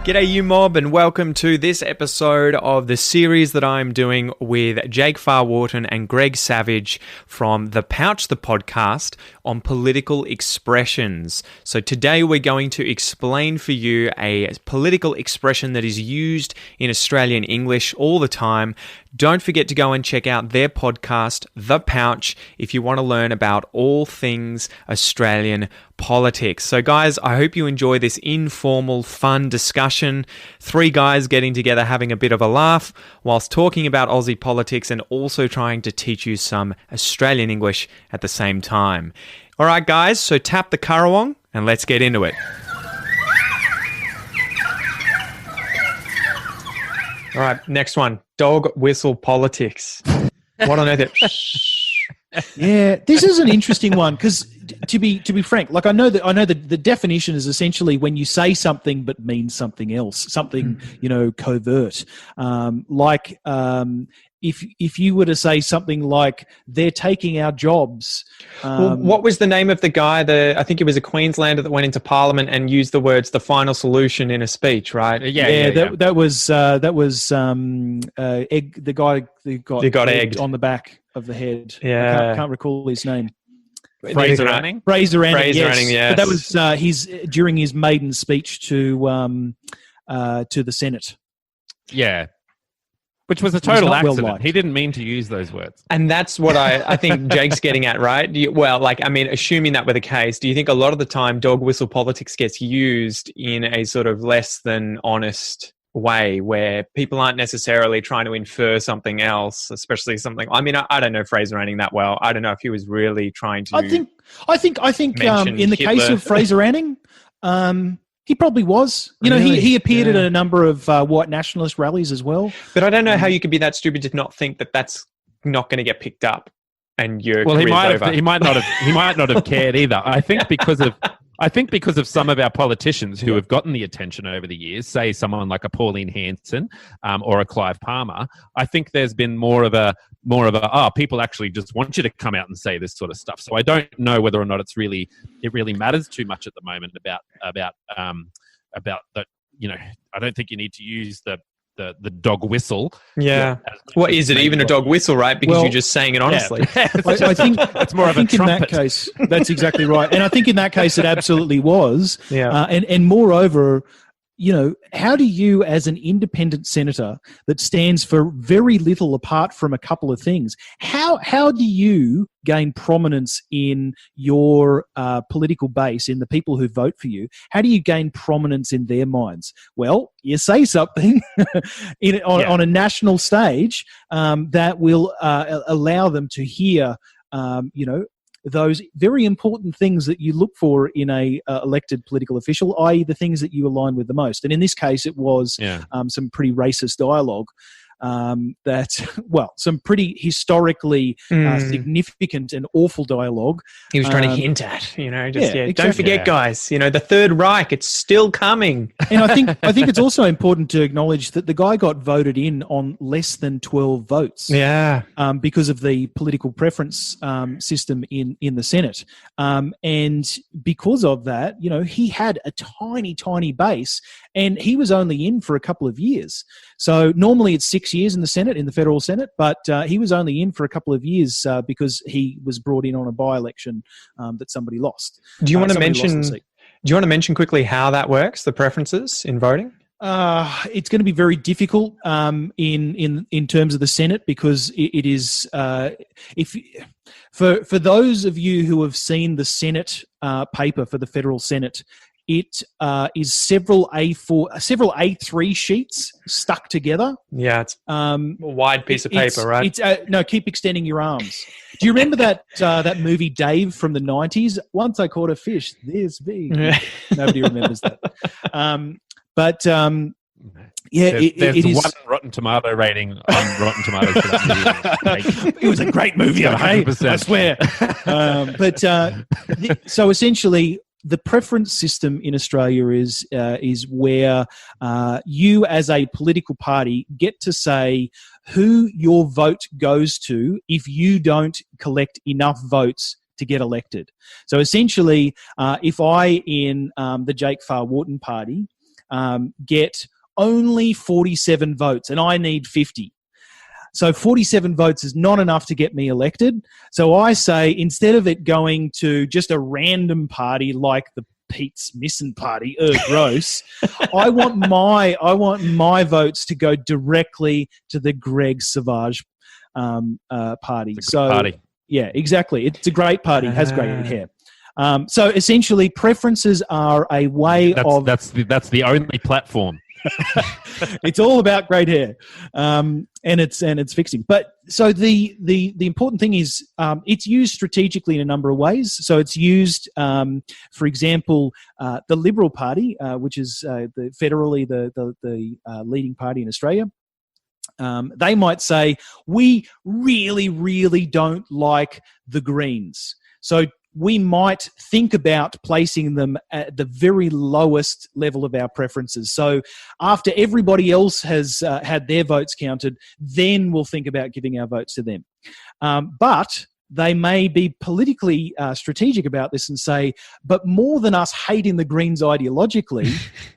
G'day you mob, and welcome to this episode of the series that I'm doing with Jake Farwharton and Greg Savage from The Pouch, the podcast on political expressions. So today we're going to explain for you a political expression that is used in Australian English all the time. Don't forget to go and check out their podcast, The Pouch, if you want to learn about all things Australian politics. So guys, I hope you enjoy this informal, fun discussion. Three guys getting together, having a bit of a laugh, whilst talking about Aussie politics and also trying to teach you some Australian English at the same time. All right, guys, so tap the currawong and let's get into it. All right, next one. Dog whistle politics. What on earth? Yeah, this is an interesting one because, to be frank, like I know that the definition is essentially when you say something but means something else, something covert. If you were to say something like they're taking our jobs. Well, what was the name of the guy? I think it was a Queenslander that went into Parliament and used the words "the final solution" in a speech, right? That was Egg. The guy who got egged on the back of the head. Yeah, I can't recall his name. Fraser Anning. Fraser Anning, yes. But that was during his maiden speech to the Senate. Yeah. Which was a total accident. Well, he didn't mean to use those words. And that's what I think Jake's getting at, right? Assuming that were the case, do you think a lot of the time dog whistle politics gets used in a sort of less than honest way where people aren't necessarily trying to infer something else, especially something... I mean, I don't know Fraser Anning that well. I don't know if he was really trying to... I think in the case of Fraser Anning... he probably was. Really? He appeared at a number of white nationalist rallies as well. But I don't know how you could be that stupid to not think that that's not going to get picked up and your career's over. He might not have cared either. I think because of some of our politicians who have gotten the attention over the years, say someone like a Pauline Hanson or a Clive Palmer, I think there's been more of a people actually just want you to come out and say this sort of stuff. So I don't know whether or not it really matters too much at the moment about that. I don't think you need to use the dog whistle. Yeah. What is it? Even a dog whistle, right? Because you're just saying it honestly. Yeah. I think it's more of a trumpet. In that case, that's exactly right. And I think in that case, it absolutely was. Yeah. And moreover, how do you, as an independent senator that stands for very little apart from a couple of things, how do you gain prominence in your political base, in the people who vote for you? How do you gain prominence in their minds? Well, you say something on a national stage that will allow them to hear, those very important things that you look for in a elected political official, i.e. the things that you align with the most. And in this case, it was some pretty racist dialogue some pretty historically significant and awful dialogue. He was trying to hint at, exactly. Don't forget, guys, the Third Reich, it's still coming. And I think it's also important to acknowledge that the guy got voted in on less than 12 votes. Yeah. Because of the political preference system in the Senate. And because of that, he had a tiny, tiny base, and he was only in for a couple of years. So normally it's 6 years in the Senate, in the federal Senate, but he was only in for a couple of years because he was brought in on a by-election that somebody lost. Do you want to mention quickly how that works, the preferences in voting? It's going to be very difficult in terms of the Senate because it is for those of you who have seen the Senate paper for the federal Senate. It is several A3 sheets stuck together. Yeah, it's a wide piece of paper, right? No, keep extending your arms. Do you remember that movie Dave from the 90s? Once I caught a fish this big. Nobody remembers that. There's one Rotten Tomato rating on Rotten Tomatoes for that movie. It was a great movie, okay? I swear. So essentially, the preference system in Australia is where you as a political party get to say who your vote goes to if you don't collect enough votes to get elected. So essentially, if I, in the Jake Farwharton party, get only 47 votes, and I need 50. So 47 votes is not enough to get me elected. So I say, instead of it going to just a random party like the Pete Smithson party, gross, I want my votes to go directly to the Gregg Savage party. Party. Yeah, exactly. It's a great party. Has great hair. So essentially, preferences are a way of... That's the only platform. It's all about great hair, and it's fixing. But so the important thing is it's used strategically in a number of ways. So it's used, for example, the Liberal Party, which is federally the leading party in Australia. They might say, we really, really don't like the Greens. So we might think about placing them at the very lowest level of our preferences. So after everybody else has had their votes counted, then we'll think about giving our votes to them. But they may be politically strategic about this and say, but more than us hating the Greens ideologically,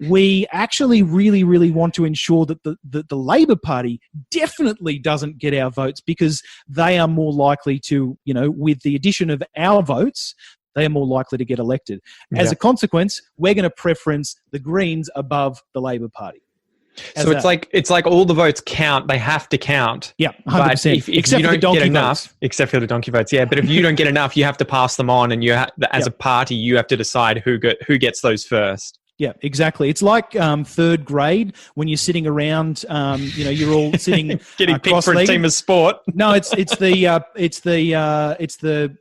we actually really, really want to ensure that the Labor Party definitely doesn't get our votes, because they are more likely to, with the addition of our votes, they are more likely to get elected. As a consequence, we're going to preference the Greens above the Labor Party. So it's like all the votes count. They have to count. Yeah, 100%. But if you don't get enough, except for the donkey votes, yeah. But if you don't get enough, you have to pass them on, and as a party, you have to decide who gets those first. Yeah, exactly. It's like third grade when you're sitting around. You're all sitting getting picked for a team of sport. No, it's the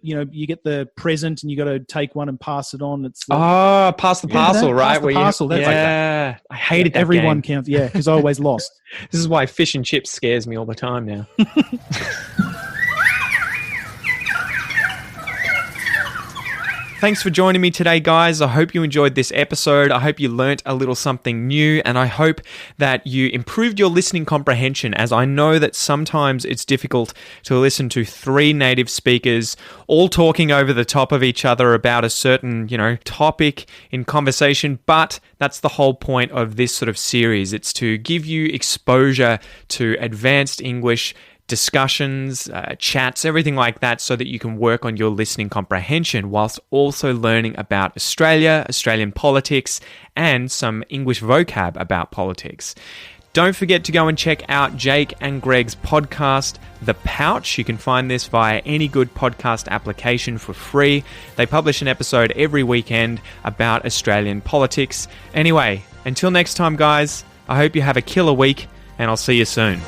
you get the present and you got to take one and pass it on. It's pass the parcel, right? Pass the parcel. That's like that. I hated that Everyone game. counts. Yeah, because I always lost. This is why fish and chips scares me all the time now. Thanks for joining me today, guys. I hope you enjoyed this episode. I hope you learnt a little something new, and I hope that you improved your listening comprehension, as I know that sometimes it's difficult to listen to three native speakers all talking over the top of each other about a certain, topic in conversation, but that's the whole point of this sort of series. It's to give you exposure to advanced English discussions, chats, everything like that, so that you can work on your listening comprehension whilst also learning about Australia, Australian politics, and some English vocab about politics. Don't forget to go and check out Jake and Gregg's podcast, The Pouch. You can find this via any good podcast application for free. They publish an episode every weekend about Australian politics. Anyway, until next time, guys, I hope you have a killer week, and I'll see you soon.